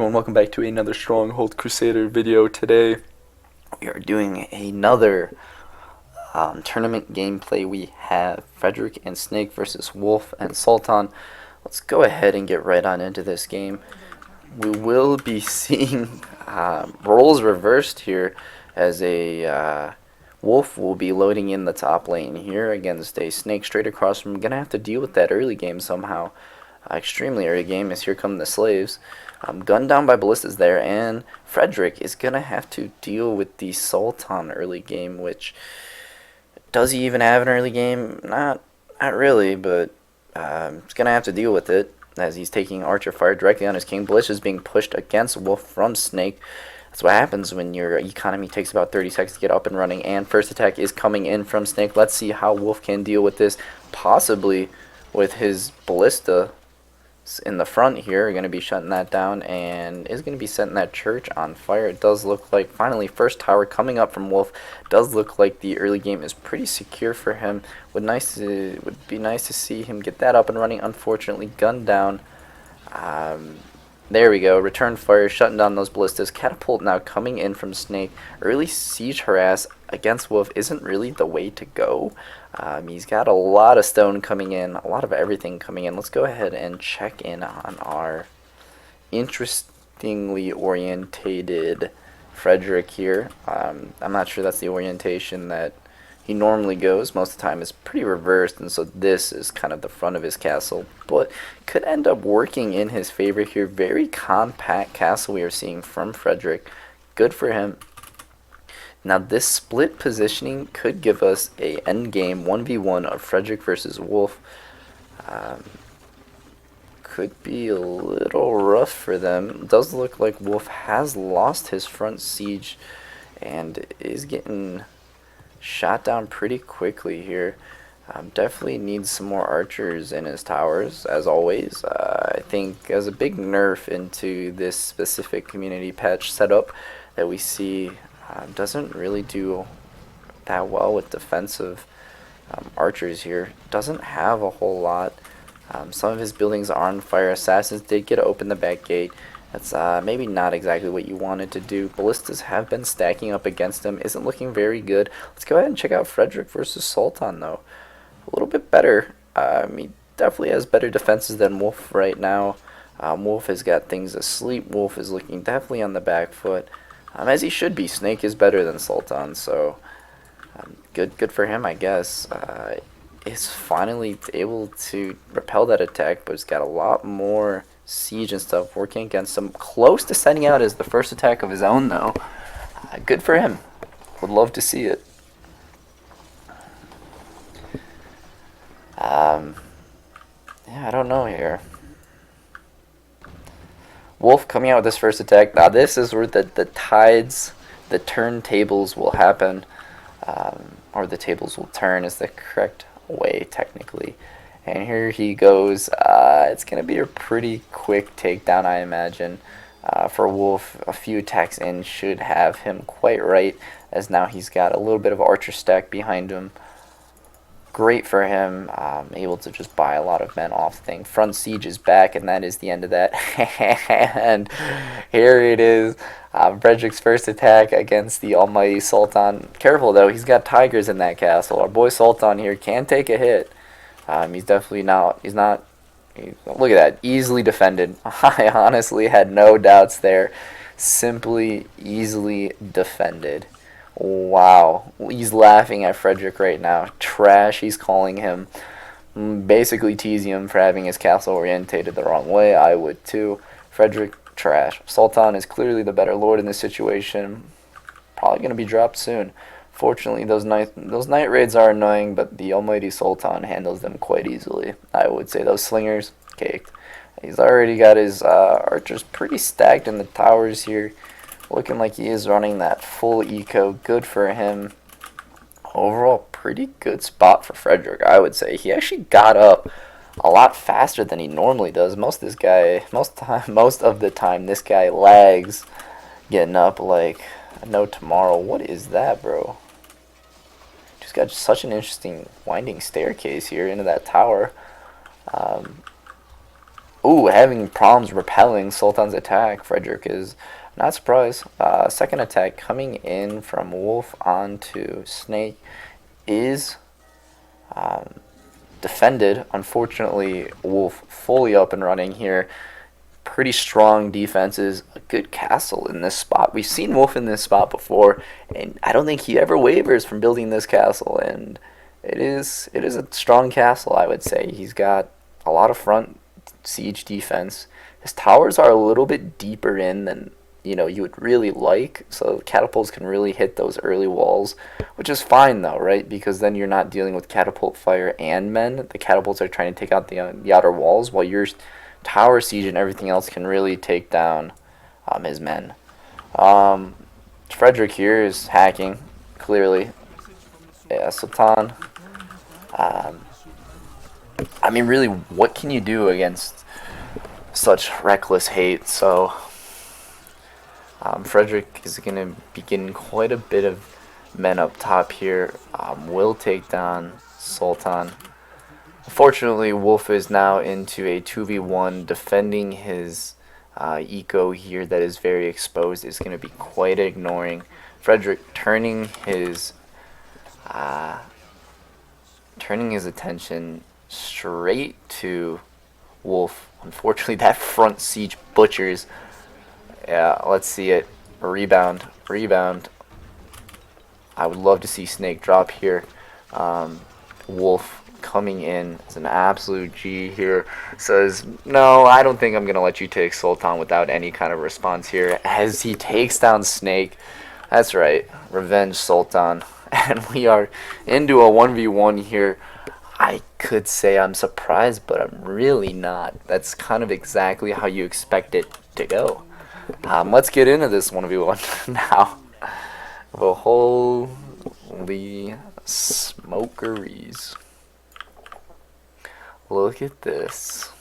everyone, welcome back to another Stronghold Crusader video. Today we are doing another tournament gameplay. We have Frederick and Snake versus Wolf and Sultan. Let's go ahead and get right on into this game. We will be seeing roles reversed here, as a Wolf will be loading in the top lane here against a Snake straight across from him. Gonna have to deal with that early game somehow. Extremely early game, as here come the slaves. Gunned down by ballistas there, and Frederick is gonna have to deal with the Sultan early game. Which, does he even have an early game? Not really, but he's gonna have to deal with it, as he's taking archer fire directly on his king. Ballistas is being pushed against Wolf from Snake. That's what happens when your economy takes about 30 seconds to get up and running. And first attack is coming in from Snake. Let's see how Wolf can deal with this, possibly with his ballista in the front here. We're going to be shutting that down, and is going to be setting that church on fire. It does look like, finally, first tower coming up from Wolf. Does look like the early game is pretty secure for him. Would be nice to see him get that up and running. Unfortunately, gunned down. There we go. Return fire, shutting down those ballistas. Catapult now coming in from Snake. Early siege harass against Wolf isn't really the way to go. He's got a lot of stone coming in, a lot of everything coming in. Let's go ahead and check in on our interestingly orientated Frederick here. I'm not sure that's the orientation that he normally goes. Most of the time it's pretty reversed, and so this is kind of the front of his castle, but could end up working in his favor here. Very compact castle we are seeing from Frederick. Good for him. Now this split positioning could give us a endgame 1v1 of Frederick versus Wolf. Could be a little rough for them. It does look like Wolf has lost his front siege and is getting shot down pretty quickly here. Definitely needs some more archers in his towers, as always. I think as a big nerf into this specific community patch setup that we see, doesn't really do that well with defensive archers here. Doesn't have a whole lot. Some of his buildings are on fire. Assassins did get to open the back gate. That's maybe not exactly what you wanted to do. Ballistas have been stacking up against him. Isn't looking very good. Let's go ahead and check out Frederick versus Sultan, though. A little bit better. He definitely has better defenses than Wolf right now. Wolf has got things asleep. Wolf is looking definitely on the back foot. As he should be. Snake is better than Sultan, so good for him, I guess. Is finally able to repel that attack, but he's got a lot more siege and stuff working against him. Close to sending out as the first attack of his own, though. Good for him. Would love to see it. Yeah, I don't know here. Wolf coming out with this first attack. Now this is where the tides, the turntables will happen, or the tables will turn is the correct way technically. And here he goes. It's going to be a pretty quick takedown, I imagine. For Wolf, a few attacks in should have him quite right, as now he's got a little bit of archer stack behind him. Great for him, able to just buy a lot of men off the thing. Front siege is back, and that is the end of that. And here it is, Frederick's first attack against the almighty Sultan. Careful though, he's got tigers in that castle. Our boy Sultan here can take a hit. He's definitely not, look at that, easily defended. I honestly had no doubts there. Simply easily defended. Wow, he's laughing at Frederick right now. Trash, he's calling him. Basically teasing him for having his castle orientated the wrong way. I would too. Frederick, trash. Sultan is clearly the better lord in this situation. Probably going to be dropped soon. Fortunately, those night raids are annoying, but the almighty Sultan handles them quite easily. I would say those slingers, caked. He's already got his archers pretty stacked in the towers here. Looking like he is running that full eco. Good for him. Overall, pretty good spot for Frederick, I would say. He actually got up a lot faster than he normally does. Most of the time, this guy lags getting up like no tomorrow. What is that, bro? Just got such an interesting winding staircase here into that tower. Ooh, having problems repelling Sultan's attack. Frederick is not surprised. Second attack coming in from Wolf onto Snake is defended. Unfortunately, Wolf fully up and running here. Pretty strong defenses. A good castle in this spot. We've seen Wolf in this spot before, and I don't think he ever wavers from building this castle. And it is a strong castle, I would say. He's got a lot of front siege defense. His towers are a little bit deeper in than you would really like, so catapults can really hit those early walls, which is fine though, right? Because then you're not dealing with catapult fire and men. The catapults are trying to take out the outer walls, while your tower siege and everything else can really take down his men. Frederick here is hacking, clearly. Yeah, Sultan. I mean, really, what can you do against such reckless hate? So Frederick is going to be getting quite a bit of men up top here. Will take down Sultan. Unfortunately, Wolf is now into a 2v1. Defending his eco here that is very exposed is going to be quite ignoring. Frederick turning his attention straight to Wolf. Unfortunately, that front siege butchers. Yeah, let's see it. Rebound. I would love to see Snake drop here. Wolf coming in as an absolute G here. Says, no, I don't think I'm going to let you take Sultan without any kind of response here. As he takes down Snake. That's right. Revenge Sultan. And we are into a 1v1 here. I could say I'm surprised, but I'm really not. That's kind of exactly how you expect it to go. Let's get into this 1v1 now. The holy smokeries. Look at this.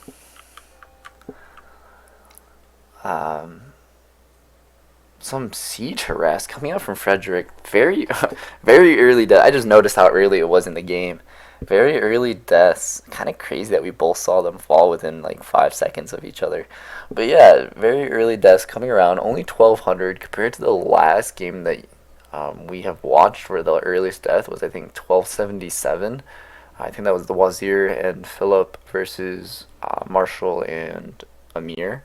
Some siege harass coming out from Frederick. Very, very early death. I just noticed how early it was in the game. Very early deaths. Kind of crazy that we both saw them fall within like 5 seconds of each other. But yeah, very early deaths coming around. Only 1,200 compared to the last game that we have watched, where the earliest death was, I think, 1277. I think that was the Wazir and Philip versus Marshall and Amir.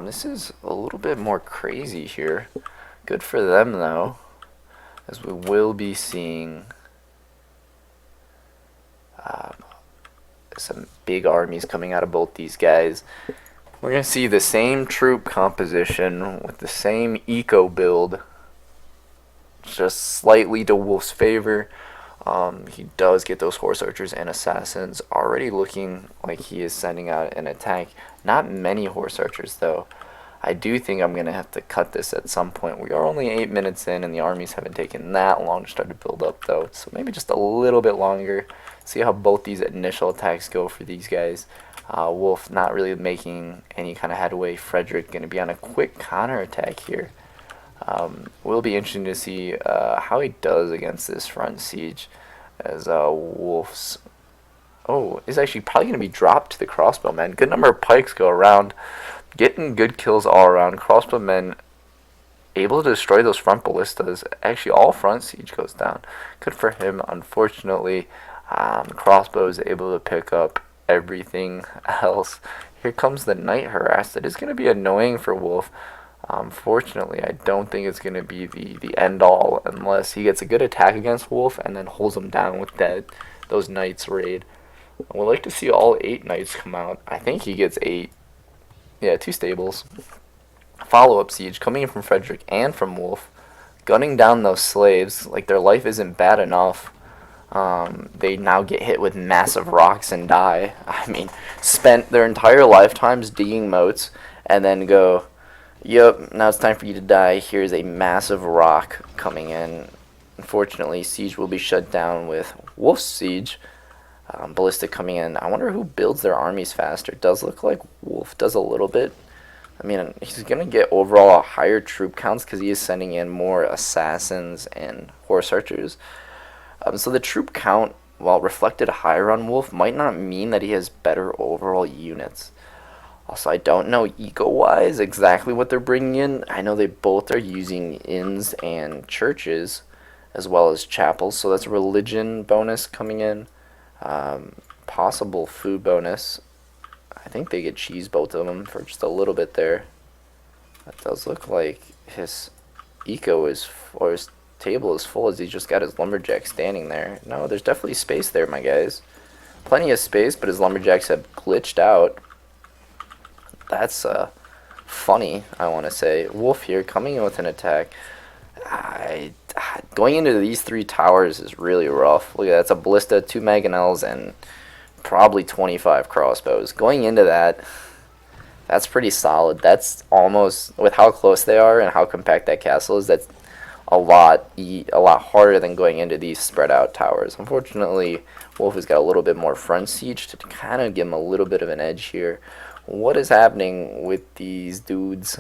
This is a little bit more crazy here. Good for them, though, as we will be seeing some big armies coming out of both these guys. We're going to see the same troop composition with the same eco build, just slightly to Wolf's favor. He does get those horse archers and assassins, already looking like he is sending out an attack. Not many horse archers, though. I do think I'm going to have to cut this at some point. We are only 8 minutes in, and the armies haven't taken that long to start to build up, though. So maybe just a little bit longer. See how both these initial attacks go for these guys. Wolf not really making any kind of headway. Frederick going to be on a quick counterattack here. Will be interesting to see how he does against this front siege, as Wolf's is actually probably going to be dropped to the crossbowmen. Good number of pikes go around, getting good kills all around. Crossbowmen able to destroy those front ballistas. Actually, all front siege goes down. Good for him. Unfortunately, crossbows able to pick up everything else. Here comes the night harass. That is going to be annoying for Wolf. Fortunately, I don't think it's going to be the end-all unless he gets a good attack against Wolf and then holds him down with those knights raid. I would like to see all 8 knights come out. I think he gets 8. Yeah, 2 stables. Follow-up siege coming in from Frederick and from Wolf. Gunning down those slaves. Like, their life isn't bad enough. They now get hit with massive rocks and die. I mean, spent their entire lifetimes digging moats and then go, yep, now it's time for you to die. Here's a massive rock coming in. Unfortunately, siege will be shut down with Wolf's siege. Ballistic coming in. I wonder who builds their armies faster. It does look like Wolf does a little bit. I mean, he's going to get overall higher troop counts because he is sending in more assassins and horse archers. So the troop count, while reflected higher on Wolf, might not mean that he has better overall units. Also, I don't know eco-wise exactly what they're bringing in. I know they both are using inns and churches as well as chapels, so that's a religion bonus coming in. Possible food bonus. I think they get cheese, both of them, for just a little bit there. That does look like his eco is, or his table is full as he's just got his lumberjack standing there. No, there's definitely space there, my guys. Plenty of space, but his lumberjacks have glitched out. That's funny, I want to say. Wolf here coming in with an attack. Going into these 3 towers is really rough. Look at that, that's a ballista, 2 mangonels, and probably 25 crossbows. Going into that, that's pretty solid. That's almost, with how close they are and how compact that castle is, that's a lot harder than going into these spread out towers. Unfortunately, Wolf has got a little bit more front siege to kind of give him a little bit of an edge here. What is happening with these dudes?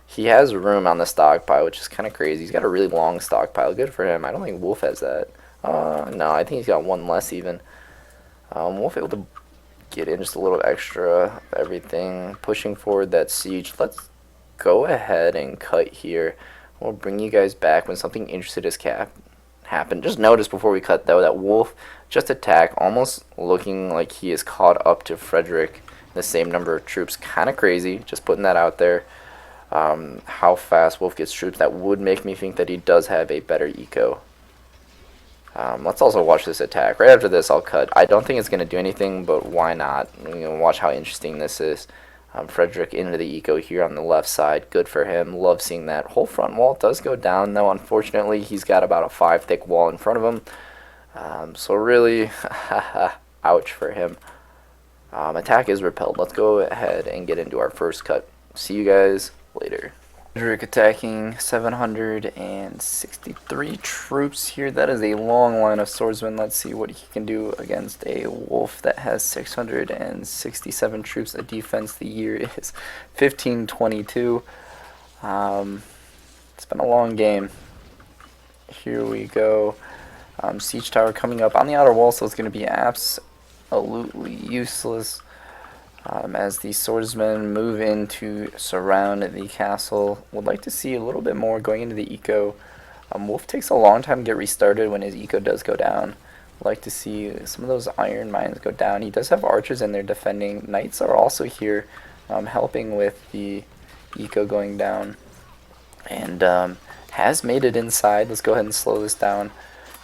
He has room on the stockpile, which is kind of crazy. He's got a really long stockpile. Good for him. I don't think Wolf has that. No, I think he's got one less even. Wolf able to get in just a little extra of everything. Pushing forward that siege. Let's go ahead and cut here. We'll bring you guys back when something interesting has happened. Just notice before we cut, though, that Wolf just attacked, almost looking like he is caught up to Frederick. The same number of troops. Kind of crazy. Just putting that out there. How fast Wolf gets troops, that would make me think that he does have a better eco. Let's also watch this attack. Right after this, I'll cut. I don't think it's going to do anything, but why not? Watch how interesting this is. Frederick into the eco here on the left side. Good for him. Love seeing that. Whole front wall does go down, though. Unfortunately, he's got about a 5 thick wall in front of him. So really, ouch for him. Attack is repelled. Let's go ahead and get into our first cut. See you guys later. Frederick attacking 763 troops here. That is a long line of swordsmen. Let's see what he can do against a Wolf that has 667 troops. A defense, the year is 1522. It's been a long game. Here we go. Siege tower coming up on the outer wall, so it's going to be absolutely useless. As the swordsmen move in to surround the castle. Would like to see a little bit more going into the eco. Wolf takes a long time to get restarted when his eco does go down. Would like to see some of those iron mines go down. He does have archers in there defending. Knights are also here helping with the eco going down. And has made it inside. Let's go ahead and slow this down.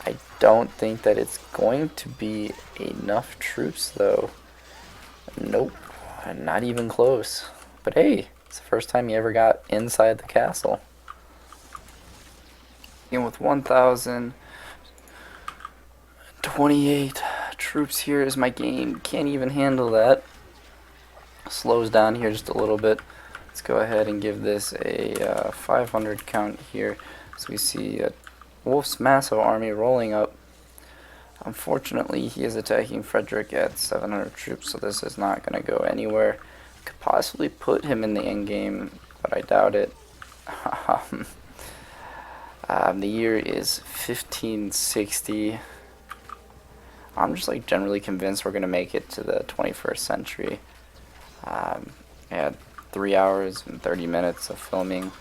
I don't think that it's going to be enough troops though. Nope. Not even close. But hey, it's the first time he ever got inside the castle. And with 1,028 troops here is my game. Can't even handle that. Slows down here just a little bit. Let's go ahead and give this a 500 count here. So we see Wolf's massive army rolling up. Unfortunately, he is attacking Frederick at 700 troops, so this is not going to go anywhere. Could possibly put him in the end game, but I doubt it. The year is 1560. I'm just like generally convinced we're going to make it to the 21st century. Yeah, 3 hours and 30 minutes of filming.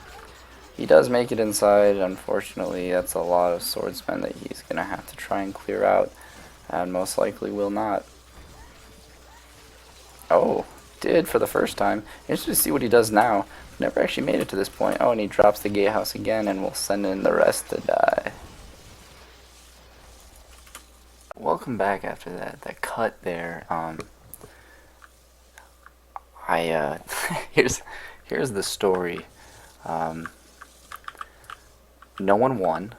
He does make it inside. Unfortunately, that's a lot of swordsmen that he's going to have to try and clear out, and most likely will not. Oh, did for the first time. Interested to see what he does now. Never actually made it to this point. Oh, and he drops the gatehouse again, and we'll send in the rest to die. Welcome back after that cut there. Here's the story. No one won,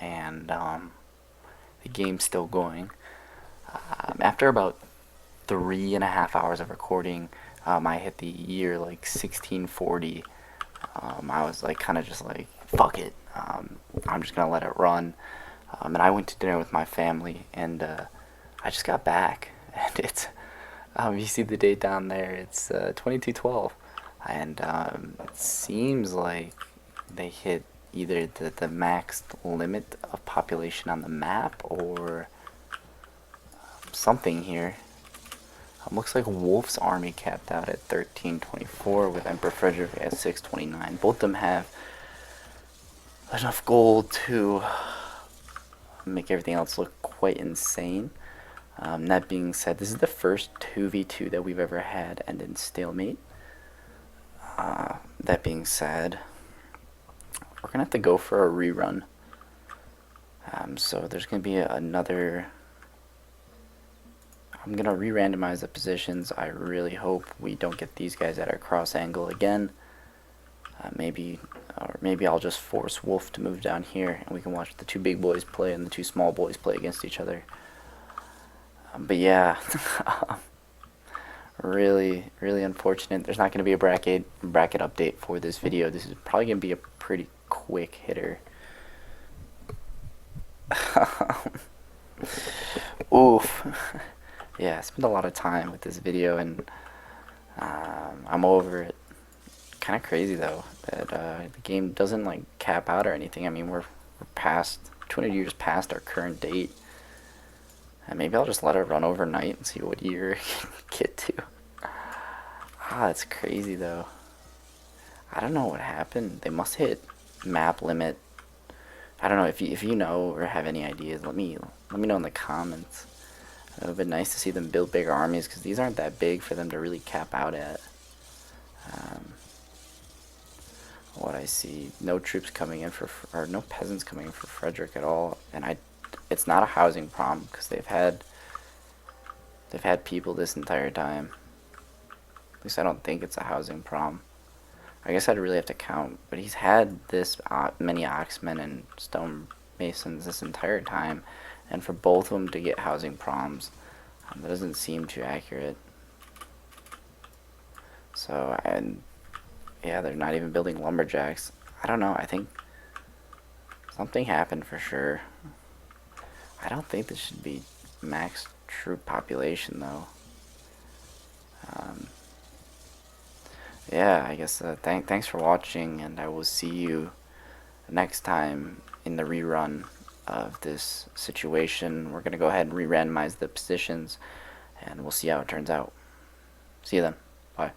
and the game's still going. After about 3.5 hours of recording, I hit the year like 1640. I was like kind of just like, fuck it, I'm just gonna let it run. And I went to dinner with my family, and I just got back, and it's you see the date down there, it's 2212, and it seems like they hit either the max limit of population on the map or something here. Looks like Wolf's army capped out at 1324 with Emperor Frederick at 629. Both of them have enough gold to make everything else look quite insane. That being said, this is the first 2v2 that we've ever had end in stalemate. That being said, we're gonna have to go for a rerun. So there's gonna be another. I'm gonna re-randomize the positions. I really hope we don't get these guys at our cross angle again. Maybe I'll just force Wolf to move down here, and we can watch the two big boys play and the two small boys play against each other. But yeah, really unfortunate. There's not gonna be a bracket update for this video. This is probably gonna be a pretty quick hitter. Oof. Yeah, I spent a lot of time with this video, and I'm over it. Kind of crazy though that the game doesn't like cap out or anything. I mean, we're past 200 years past our current date, and maybe I'll just let it run overnight and see what year it can get to. That's crazy though. I don't know what happened. They must hit map limit. I don't know if you know or have any ideas. Let me know in the comments. It would have been nice to see them build bigger armies, because these aren't that big for them to really cap out at. What I see, no troops coming in or no peasants coming in for Frederick at all, and it's not a housing problem, because they've had people this entire time. At least I don't think it's a housing problem. I guess I'd really have to count, but he's had this many Oxmen and stonemasons this entire time, and for both of them to get housing problems, that doesn't seem too accurate. So, yeah, they're not even building lumberjacks. I don't know, I think something happened for sure. I don't think this should be max troop population though. Yeah, I guess thanks for watching, and I will see you next time in the rerun of this situation. We're going to go ahead and re-randomize the positions, and we'll see how it turns out. See you then. Bye.